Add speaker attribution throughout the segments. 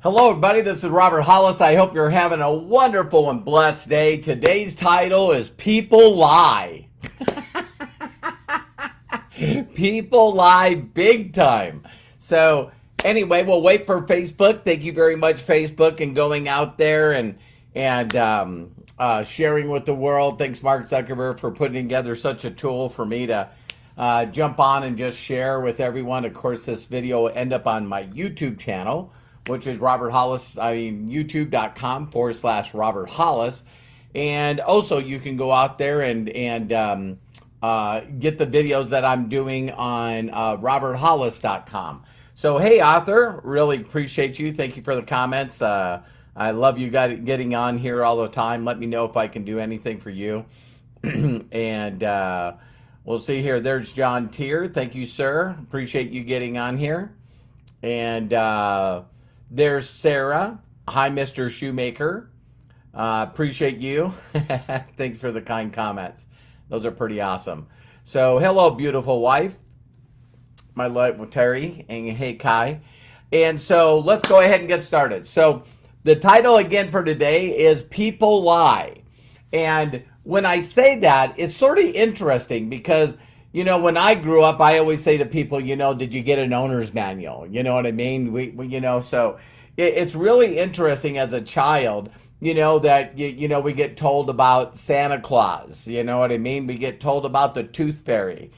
Speaker 1: Hello, everybody. This is Robert Hollis. I hope you're having a wonderful and blessed day. Today's title is People Lie. People lie big time. So, anyway, we'll wait for Facebook. Thank you very much, Facebook, and going out there and sharing with the world. Thanks, Mark Zuckerberg, for putting together such a tool for me to jump on and just share with everyone. Of course, this video will end up on my YouTube channel, which is youtube.com/Robert Hollis. And also you can go out there and get the videos that I'm doing on roberthollis.com. So, hey, author, really appreciate you. Thank you for the comments. I love you guys getting on here all the time. Let me know if I can do anything for you. And we'll see here. There's John Tier. Thank you, sir. Appreciate you getting on here. And there's Sarah. Hi, Mr. Shoemaker. Appreciate you. Thanks for the kind comments. Those are pretty awesome. So, hello, beautiful wife. My love, Terry, and hey, Kai. And so, let's go ahead and get started. So, the title again for today is People Lie. And when I say that, it's sort of interesting because, you know, when I grew up, I always say to people, you know, did you get an owner's manual? You know what I mean? We you know, so it's really interesting as a child, you know, that, you know, we get told about Santa Claus. You know what I mean? We get told about the Tooth Fairy.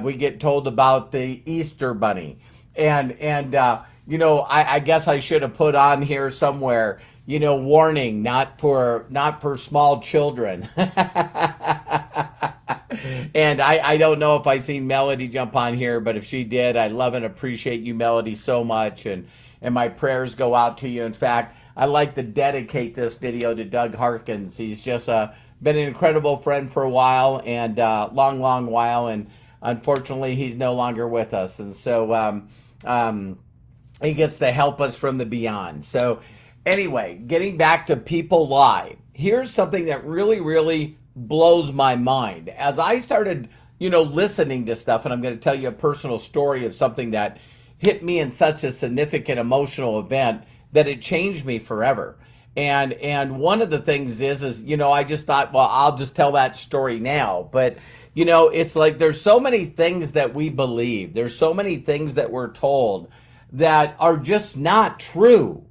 Speaker 1: We get told about the Easter Bunny. And you know, I guess I should have put on here somewhere, you know, warning, not for small children. And I don't know if I seen Melody jump on here, but if she did, I love and appreciate you, Melody, so much. And my prayers go out to you. In fact, I like to dedicate this video to Doug Harkins. He's just been an incredible friend for a while, and long while. And unfortunately, he's no longer with us. And so he gets to help us from the beyond. So anyway, getting back to People Lie. Here's something that really, really blows my mind. As I started, you know, listening to stuff, and I'm going to tell you a personal story of something that hit me in such a significant emotional event that it changed me forever. And one of the things is, you know, I just thought, well, I'll just tell that story now. But, you know, it's like there's so many things that we believe. There's so many things that we're told that are just not true.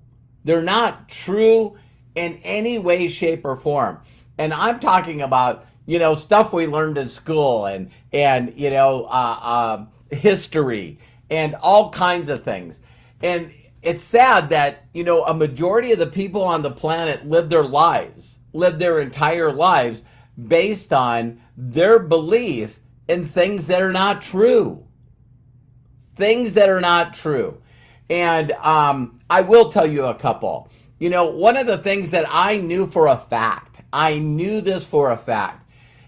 Speaker 1: They're not true in any way, shape, or form. And I'm talking about, you know, stuff we learned in school and you know, history and all kinds of things. And it's sad that, you know, a majority of the people on the planet live their entire lives based on their belief in things that are not true. Things that are not true. And I will tell you a couple. You know, one of the things that I knew for a fact,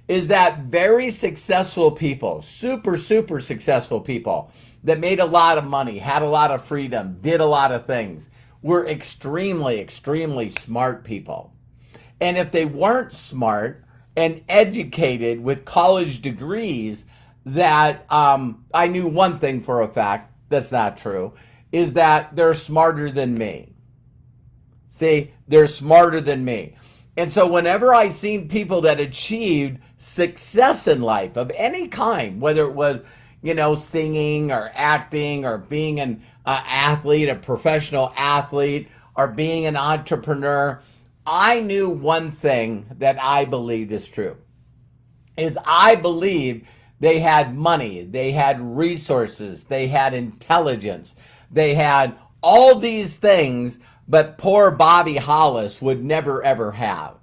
Speaker 1: is that very successful people, super successful people that made a lot of money, had a lot of freedom, did a lot of things, were extremely smart people. And if they weren't smart and educated with college degrees, that I knew one thing for a fact that's not true, is that they're smarter than me. See, they're smarter than me. And so whenever I seen people that achieved success in life of any kind, whether it was, you know, singing or acting or being an athlete, a professional athlete, or being an entrepreneur, I knew one thing that I believed is true, is I believed they had money, they had resources, they had intelligence, they had all these things, but poor Bobby Hollis would never ever have.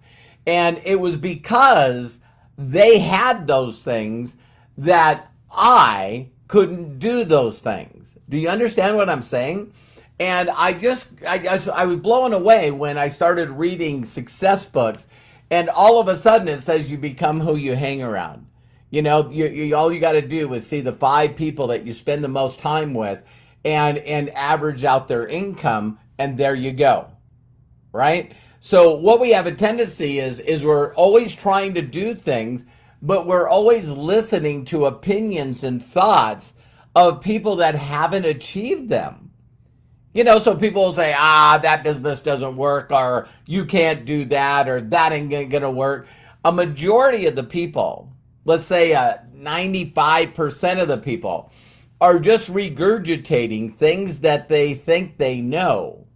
Speaker 1: And it was because they had those things that I couldn't do those things. Do you understand what I'm saying? And I was blown away when I started reading success books, and all of a sudden it says you become who you hang around. You know, all you got to do is see the 5 people that you spend the most time with and average out their income, and there you go, right? So what we have a tendency is we're always trying to do things, but we're always listening to opinions and thoughts of people that haven't achieved them. So people will say, that business doesn't work, or you can't do that, or that ain't going to work. A majority of the people, let's say 95% of the people, are just regurgitating things that they think they know.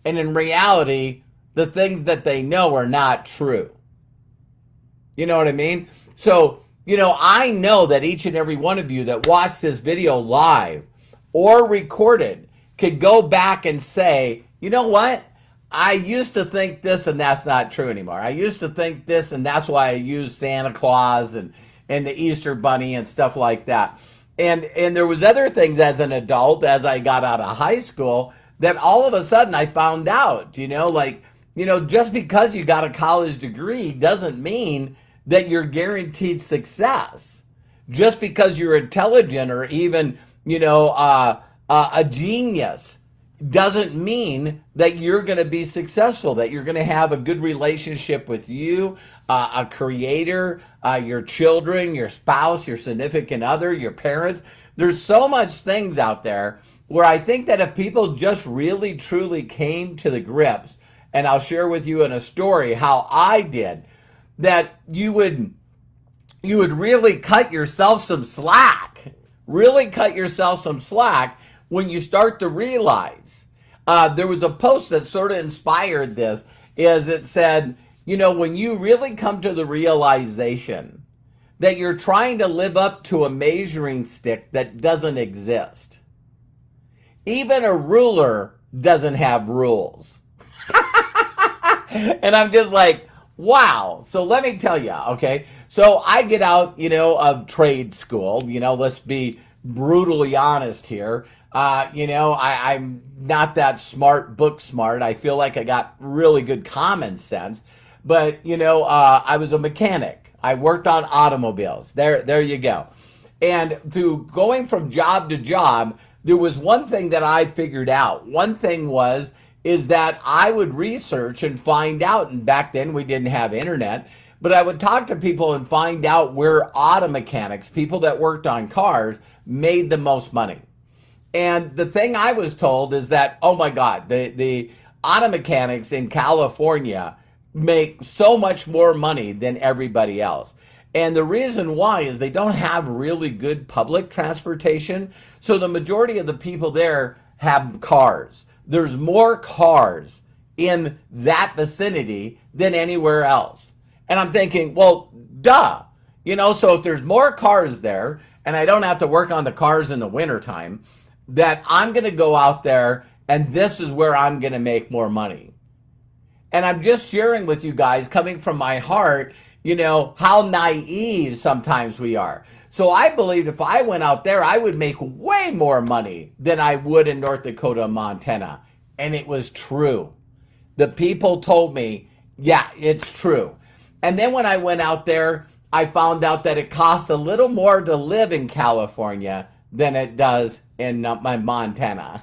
Speaker 1: And in reality, the things that they know are not true. You know what I mean? So, I know that each and every one of you that watched this video live or recorded could go back and say, you know what? I used to think this and that's not true anymore. I used to think this and that's why I use Santa Claus and the Easter Bunny and stuff like that. And there was other things as an adult, as I got out of high school, that all of a sudden I found out, just because you got a college degree doesn't mean that you're guaranteed success. Just because you're intelligent or even, a genius doesn't mean that you're going to be successful, that you're going to have a good relationship with you, a creator, your children, your spouse, your significant other, your parents. There's so much things out there where I think that if people just really truly came to the grips, and I'll share with you in a story how I did, that you would really cut yourself some slack, when you start to realize. There was a post that sort of inspired this, is it said, when you really come to the realization that you're trying to live up to a measuring stick that doesn't exist. Even a ruler doesn't have rules. And I'm just like, wow. So let me tell you, okay? So I get out, of trade school, let's be brutally honest here. I'm not that smart, book smart. I feel like I got really good common sense. But, I was a mechanic. I worked on automobiles. There you go. And through going from job to job, there was one thing that I figured out. One thing is that I would research and find out, and back then we didn't have internet, but I would talk to people and find out where auto mechanics, people that worked on cars, made the most money. And the thing I was told is that, oh my God, the auto mechanics in California make so much more money than everybody else. And the reason why is they don't have really good public transportation. So the majority of the people there have cars. There's more cars in that vicinity than anywhere else. And I'm thinking, well, duh. So if there's more cars there and I don't have to work on the cars in the wintertime, that I'm going to go out there and this is where I'm going to make more money. And I'm just sharing with you guys, coming from my heart, how naive sometimes we are. So I believed if I went out there, I would make way more money than I would in North Dakota and Montana. And it was true. The people told me, yeah, it's true. And then when I went out there, I found out that it costs a little more to live in California than it does in my Montana.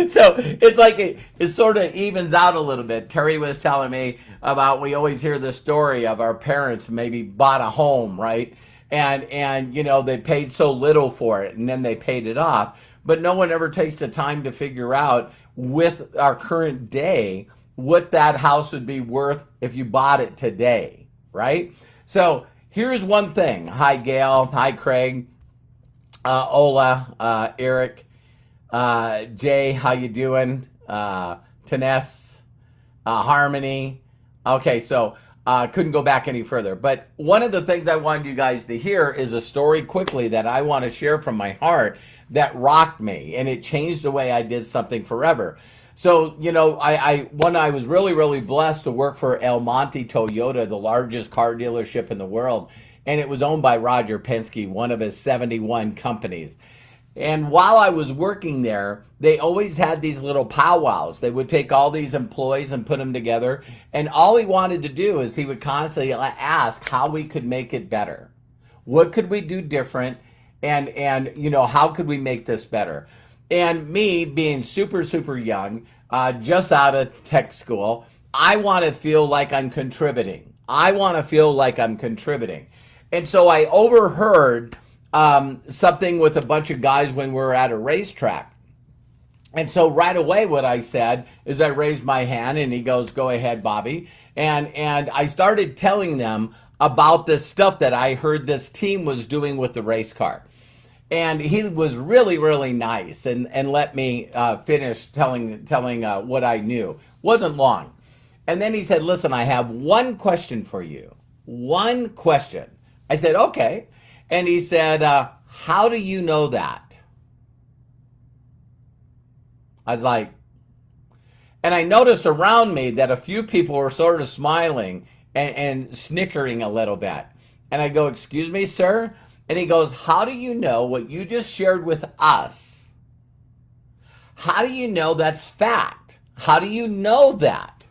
Speaker 1: So it's like it sort of evens out a little bit. Terry was telling me about, we always hear the story of our parents maybe bought a home, right? And they paid so little for it and then they paid it off. But no one ever takes the time to figure out with our current day what that house would be worth if you bought it today, right? So here's one thing. Hi, Gail. Hi, Craig. Ola, Eric. Jay, how you doing? Taness, Harmony. Okay, so couldn't go back any further. But one of the things I wanted you guys to hear is a story quickly that I want to share from my heart that rocked me, and it changed the way I did something forever. So, I was really, really blessed to work for El Monte Toyota, the largest car dealership in the world, and it was owned by Roger Penske, one of his 71 companies. And while I was working there, they always had these little powwows. They would take all these employees and put them together. And all he wanted to do is he would constantly ask how we could make it better. What could we do different? And how could we make this better? And me being super, super young, just out of tech school, I want to feel like I'm contributing. And so I overheard something with a bunch of guys when we were at a racetrack. And so right away what I said is I raised my hand and he goes, go ahead, Bobby. And I started telling them about this stuff that I heard this team was doing with the race car. And he was really, really nice and let me finish telling what I knew. Wasn't long. And then he said, listen, I have one question for you. One question. I said, okay. And he said, how do you know that? I was like, and I noticed around me that a few people were sort of smiling and snickering a little bit. And I go, excuse me, sir? And he goes, how do you know what you just shared with us? How do you know that's fact? How do you know that?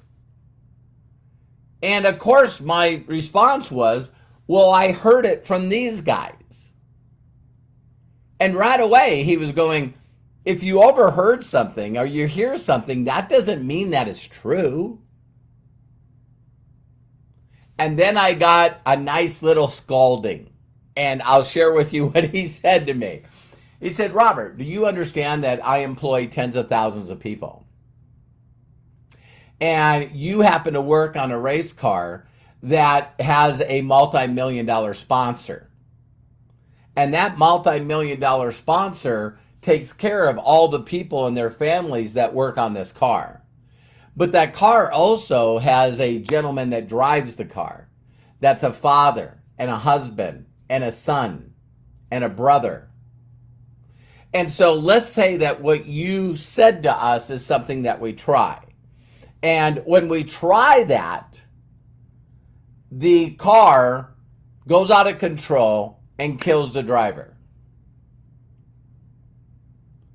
Speaker 1: And of course, my response was, well, I heard it from these guys. And right away, he was going, if you overheard something or you hear something, that doesn't mean that it's true. And then I got a nice little scolding. And I'll share with you what he said to me. He said, Robert, do you understand that I employ tens of thousands of people? And you happen to work on a race car that has a multi-million-dollar sponsor. And that multi-million-dollar sponsor takes care of all the people and their families that work on this car. But that car also has a gentleman that drives the car. That's a father and a husband and a son and a brother. And so let's say that what you said to us is something that we try. And when we try that, the car goes out of control and kills the driver,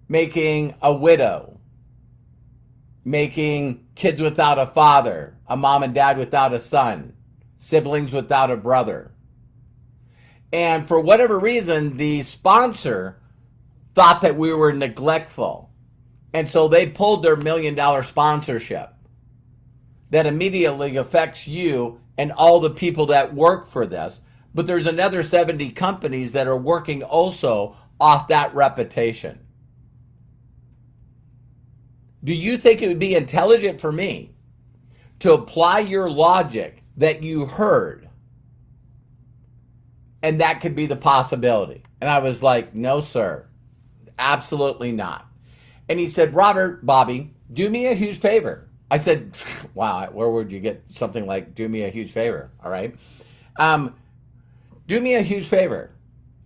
Speaker 1: making a widow, making kids without a father, a mom and dad without a son, siblings without a brother. And for whatever reason, the sponsor thought that we were neglectful. And so they pulled their $1 million sponsorship that immediately affects you and all the people that work for this. But there's another 70 companies that are working also off that reputation. Do you think it would be intelligent for me to apply your logic that you heard? And that could be the possibility. And I was like, no, sir, absolutely not. And he said, Robert, Bobby, do me a huge favor. I said, wow, where would you get something like do me a huge favor? All right. Do me a huge favor.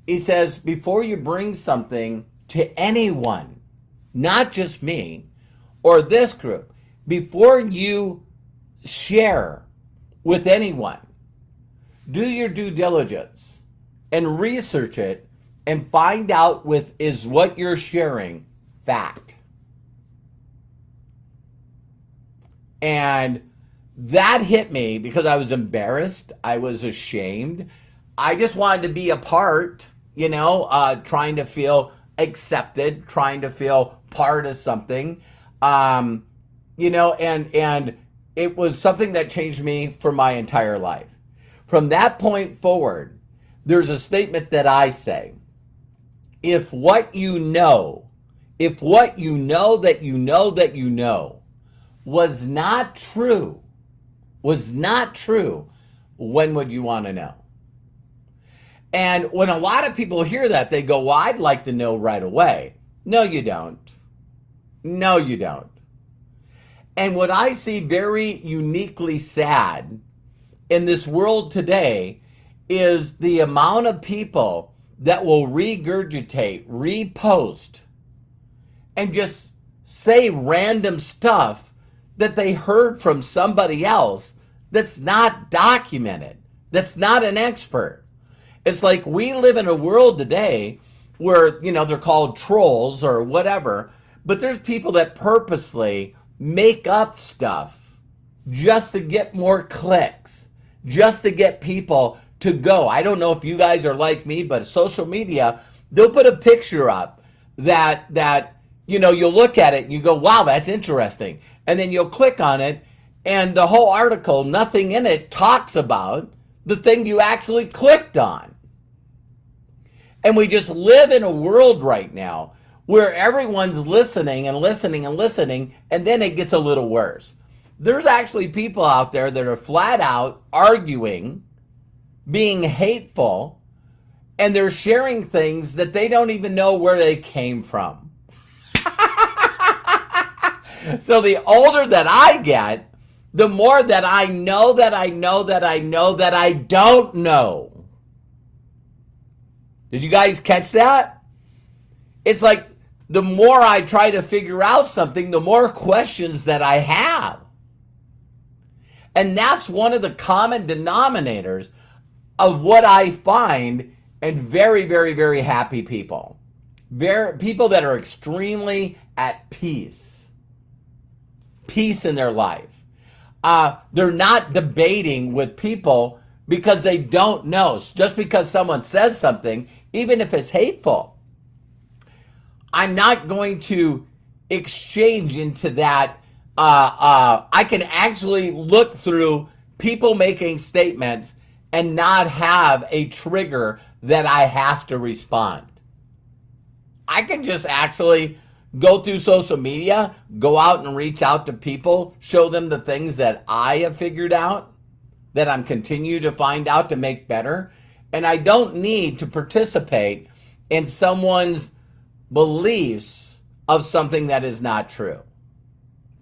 Speaker 1: He says, before you bring something to anyone, not just me or this group, before you share with anyone, do your due diligence and research it and find out is what you're sharing fact. And that hit me because I was embarrassed. I was ashamed. I just wanted to be a part, trying to feel accepted, trying to feel part of something, and it was something that changed me for my entire life. From that point forward, there's a statement that I say, if what you know that you know that you know was not true, when would you want to know? And when a lot of people hear that, they go, well, I'd like to know right away. No, you don't. No, you don't. And what I see very uniquely sad in this world today is the amount of people that will regurgitate, repost, and just say random stuff that they heard from somebody else that's not documented, that's not an expert. It's like we live in a world today where, they're called trolls or whatever, but there's people that purposely make up stuff just to get more clicks, just to get people to go. I don't know if you guys are like me, but social media, they'll put a picture up that you'll look at it and you go, wow, that's interesting. And then you'll click on it and the whole article, nothing in it talks about the thing you actually clicked on. And we just live in a world right now where everyone's listening and listening and listening, and then it gets a little worse. There's actually people out there that are flat out arguing, being hateful, and they're sharing things that they don't even know where they came from. So the older that I get, the more that I know that I know that I know that I don't know. Did you guys catch that? It's like the more I try to figure out something, the more questions that I have. And that's one of the common denominators of what I find in very, very, very happy people. People that are extremely at peace. Peace in their life. They're not debating with people because they don't know. Just because someone says something, even if it's hateful, I'm not going to exchange into that. I can actually look through people making statements and not have a trigger that I have to respond. I can just actually go through social media, go out and reach out to people, show them the things that I have figured out, that I'm continuing to find out to make better. And I don't need to participate in someone's beliefs of something that is not true.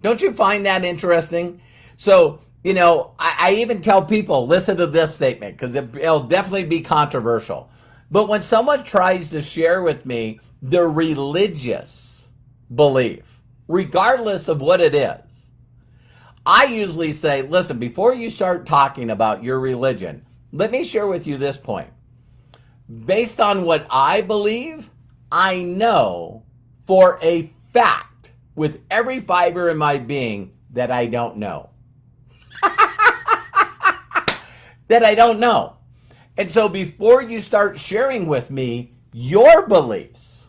Speaker 1: Don't you find that interesting? So, I even tell people, listen to this statement, because it'll definitely be controversial. But when someone tries to share with me their religious belief, regardless of what it is, I usually say, listen, before you start talking about your religion, let me share with you this point. Based on what I believe, I know for a fact, with every fiber in my being, that I don't know. That I don't know. And so before you start sharing with me your beliefs,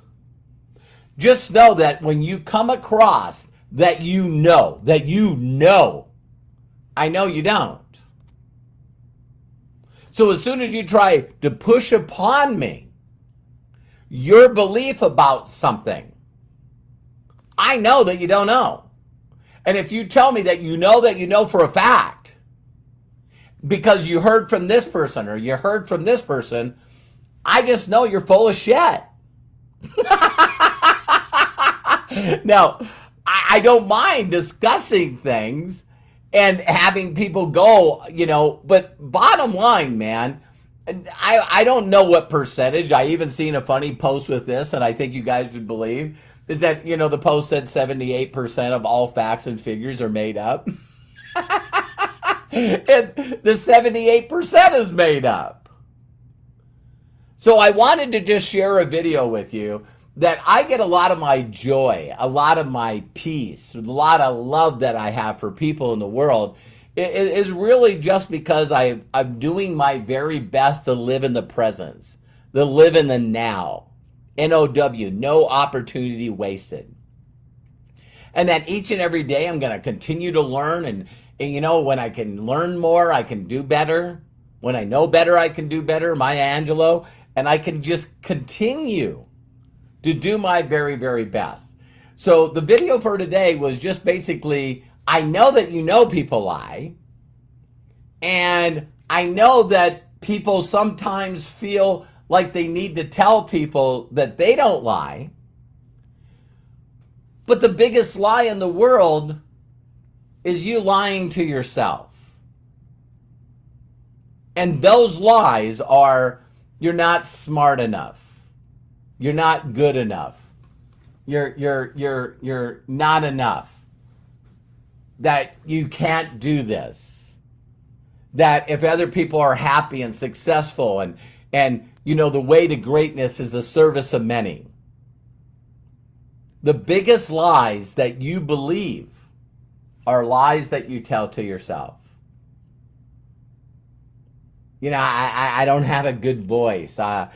Speaker 1: just know that when you come across that you know, I know you don't. So as soon as you try to push upon me your belief about something, I know that you don't know. And if you tell me that you know for a fact, because you heard from this person or you heard from this person, I just know you're full of shit. Now, I don't mind discussing things and having people go, but bottom line, man, I don't know what percentage. I even seen a funny post with this, and I think you guys would believe, is that, the post said 78% of all facts and figures are made up. And the 78% is made up. So I wanted to just share a video with you that I get a lot of my joy, a lot of my peace, a lot of love that I have for people in the world. It is really just because I'm doing my very best to live in the presence, to live in the now. NOW, no opportunity wasted. And that each and every day I'm going to continue to learn. And when I can learn more, I can do better. When I know better, I can do better, Maya Angelou. And I can just continue to do my very, very best. So the video for today was just basically, I know that people lie. And I know that people sometimes feel like they need to tell people that they don't lie. But the biggest lie in the world is you lying to yourself. And those lies are, you're not smart enough. You're not good enough. You're not enough. That you can't do this. That if other people are happy and successful and the way to greatness is the service of many. The biggest lies that you believe are lies that you tell to yourself. I don't have a good voice. I'm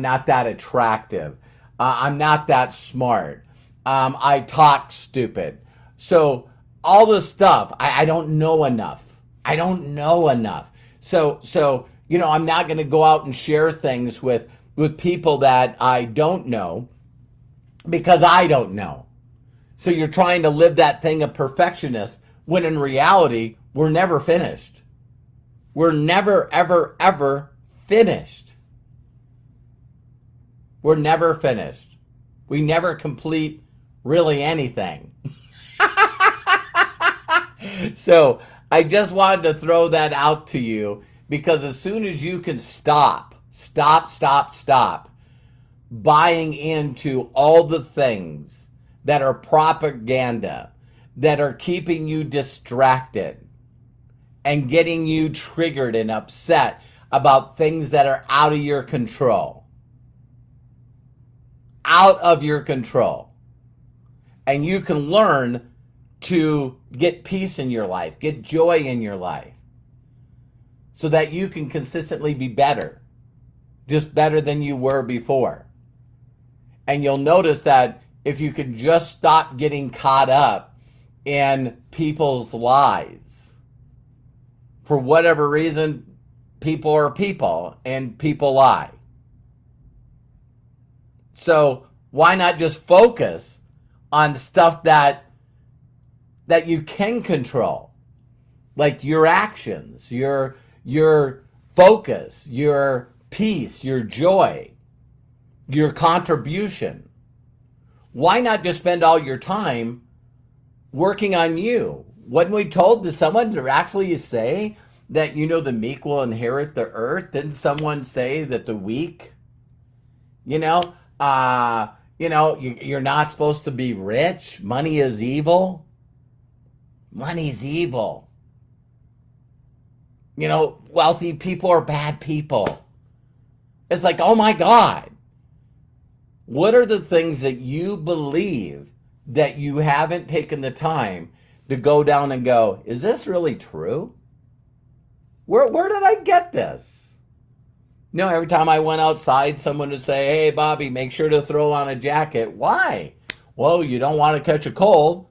Speaker 1: not that attractive. I'm not that smart. I talk stupid. So all this stuff, I don't know enough. I don't know enough. So I'm not going to go out and share things with people that I don't know, because I don't know. So you're trying to live that thing of perfectionist when in reality, we're never finished. We're never, ever, ever finished. We're never finished. We never complete really anything. So I just wanted to throw that out to you, because as soon as you can stop buying into all the things that are propaganda, that are keeping you distracted and getting you triggered and upset about things that are out of your control. Out of your control. And you can learn to get peace in your life, get joy in your life, so that you can consistently be better, just better than you were before. And you'll notice that if you could just stop getting caught up in people's lies, for whatever reason, people are people and people lie. So why not just focus on stuff that you can control, like your actions, your focus, your peace, your joy, your contribution. Why not just spend all your time working on you? Wasn't we told to someone to actually say that, the meek will inherit the earth? Didn't someone say that the weak, you're not supposed to be rich? Money is evil. Money's evil. Wealthy people are bad people. It's like, oh my God. What are the things that you believe that you haven't taken the time to go down and go, is this really true? Where did I get this? Every time I went outside, someone would say, hey, Bobby, make sure to throw on a jacket. Why? Well, you don't want to catch a cold.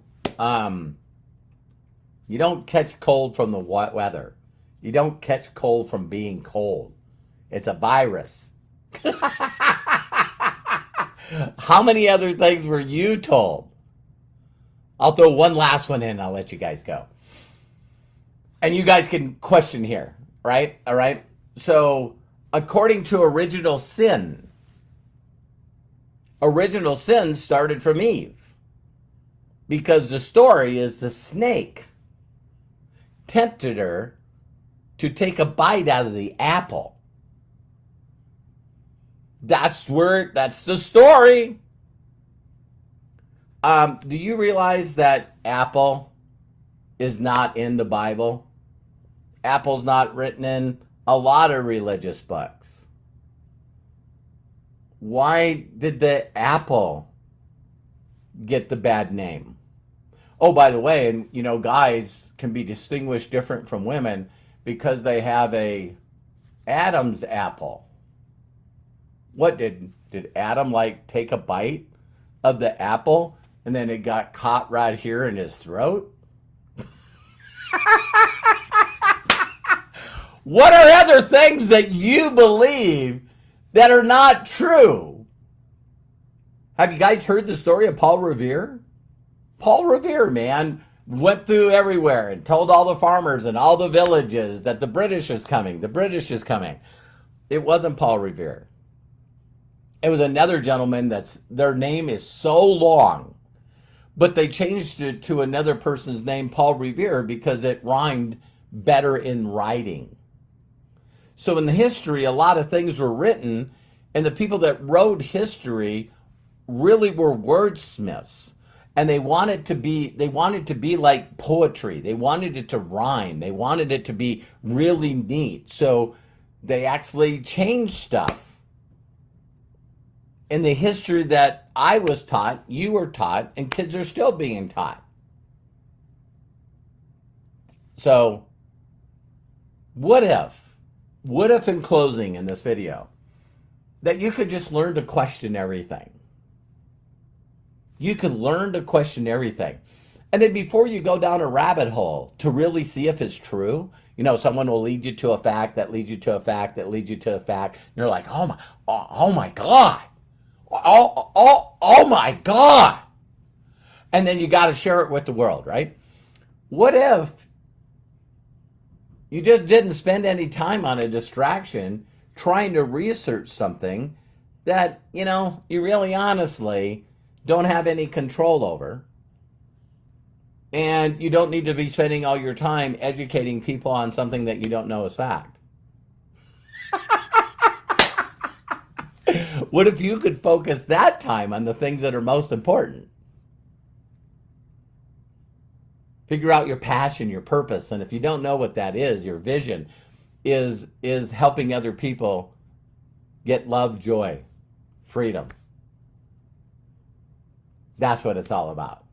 Speaker 1: You don't catch cold from the weather. You don't catch cold from being cold. It's a virus. How many other things were you told? I'll throw one last one in. I'll let you guys go. And you guys can question here, right? All right. So according to original sin started from Eve, because the story is the snake tempted her to take a bite out of the apple. That's the story. Do you realize that apple is not in the Bible? Apple's not written in a lot of religious books. Why did the apple get the bad name? Oh, by the way, and guys can be distinguished different from women because they have a Adam's apple. What did Adam take a bite of the apple and then it got caught right here in his throat? What are other things that you believe that are not true? Have you guys heard the story of Paul Revere? Paul Revere, man, went through everywhere and told all the farmers and all the villages that the British is coming. The British is coming. It wasn't Paul Revere. It was another gentleman their name is so long, but they changed it to another person's name, Paul Revere, because it rhymed better in writing. So in the history, a lot of things were written, and the people that wrote history really were wordsmiths. And they wanted to be like poetry. They wanted it to rhyme. They wanted it to be really neat. So they actually changed stuff in the history that I was taught, you were taught, and kids are still being taught. So what if in closing in this video, that you could just learn to question everything? You could learn to question everything. And then before you go down a rabbit hole to really see if it's true, someone will lead you to a fact that leads you to a fact that leads you to a fact. And you're like, oh my God. Oh my God. And then you got to share it with the world, right? What if you just didn't spend any time on a distraction trying to research something that, you really honestly don't have any control over? And you don't need to be spending all your time educating people on something that you don't know is fact. What if you could focus that time on the things that are most important? Figure out your passion, your purpose, and if you don't know what that is, your vision is helping other people get love, joy, freedom. That's what it's all about.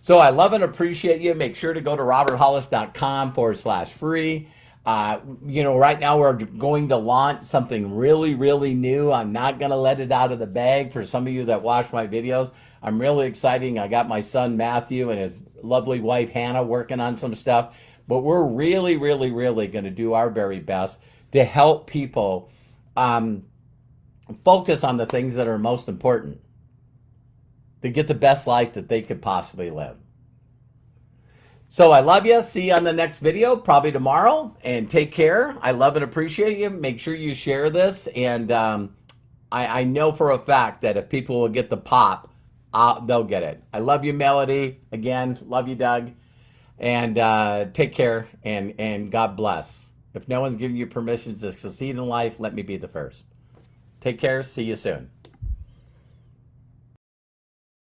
Speaker 1: So I love and appreciate you. Make sure to go to roberthollis.com/free. Right now we're going to launch something really, really new. I'm not going to let it out of the bag for some of you that watch my videos. I'm really excited. I got my son Matthew and his lovely wife Hannah working on some stuff. But we're really, really, really going to do our very best to help people focus on the things that are most important, to get the best life that they could possibly live. So I love you. See you on the next video, probably tomorrow. And take care. I love and appreciate you. Make sure you share this. And I know for a fact that if people will get the pop, they'll get it. I love you, Melody. Again, love you, Doug. And take care and God bless. If no one's giving you permission to succeed in life, let me be the first. Take care. See you soon.